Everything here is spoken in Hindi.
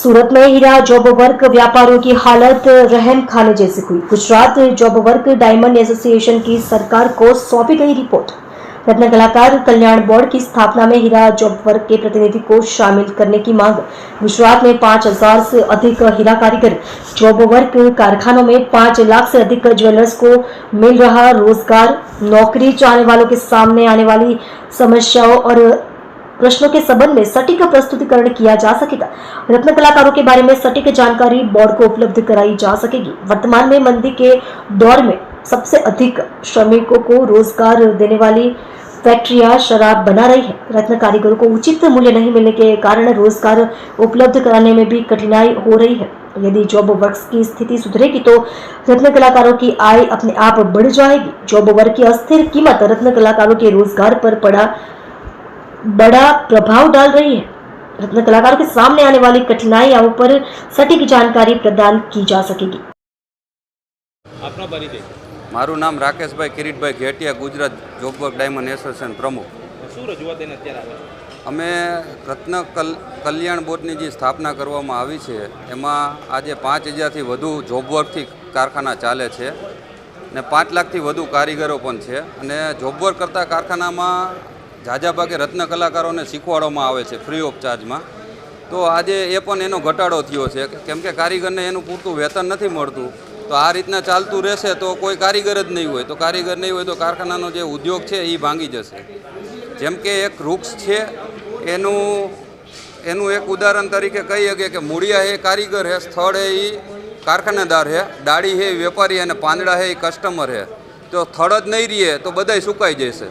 सूरत में हीरा जॉब वर्क व्यापारियों की हालत रहम खाने जैसी हुई। Gujarat job work diamond association की सरकार को सौंपी गई रिपोर्ट। रत्न कलाकार कल्याण बोर्ड की स्थापना में हीरा जॉब वर्क के प्रतिनिधि को शामिल करने की मांग। गुजरात में 5,000 से अधिक हीरा कारीगर जॉब वर्क कारखानों में 5 लाख से अधिक ज्वेलर्स को मिल रहा रोजगार। नौकरी चाहने वालों के सामने आने वाली समस्याओं और प्रश्नों के संबंध में सटीक प्रस्तुतिकरण किया जा सकेगा। रत्न कलाकारों के बारे में सटीक जानकारी बोर्ड को उपलब्ध कराई जा सकेगी। वर्तमान में मंदी के दौर में सबसे अधिक श्रमिकों को रोजगार देने वाली फैक्ट्रियां शराब बना रही है। रत्न कारीगरों को उचित मूल्य नहीं मिलने के कारण रोजगार उपलब्ध कराने में भी कठिनाई हो रही है। यदि जॉब वर्क्स की स्थिति सुधरेगी तो रत्न कलाकारों की आय अपने आप बढ़ जाएगी। जॉब वर्क की अस्थिर कीमत रत्न कलाकारों के रोजगार पर बड़ा प्रभाव डाल रही है। रत्न कलाकारों के सामने आने वाली कठिनाइयों पर सटीक जानकारी प्रदान की जा सकेगी। આપનો પરિચય? મારું નામ Rakeshbhai Kiritbhai Ghetiya, Gujarat job work diamond association પ્રમુખ। શું રજૂઆત એને અત્યારે આવે છે? અમે રત્ન કલ્યાણ બોર્ડની જે સ્થાપના કરવામાં આવી છે એમાં આજે 5,000થી વધુ જોબ વર્કથી કારખાના ચાલે છે ને 5 લાખથી વધુ કારીગરો પણ છે અને જોબ વર્ક કરતા કારખાનામાં ઝાઝા ભાગે રત્ન કલાકારોને શીખવાડવામાં આવે છે ફ્રી ઓફ ચાર્જમાં। તો આજે એ પણ એનો ઘટાડો થયો છે કેમ કે કારીગરને એનું પૂરતું વેતન નથી મળતું। તો આ રીતના ચાલતું રહેશે તો કોઈ કારીગર જ નહીં હોય, તો કારીગર નહીં હોય તો કારખાનાનો જે ઉદ્યોગ છે એ ભાંગી જશે। જેમ કે એક વૃક્ષ છે એનું એક ઉદાહરણ તરીકે કહી શકીએ કે મૂળિયા એ કારીગર है, સ્થળ है એ કારખાનેદાર है, डाળી है એ વેપારી અને પાંદડા है એ કસ્ટમર है। તો થડ જ નહીં રહે તો બધાય સુકાઈ જશે।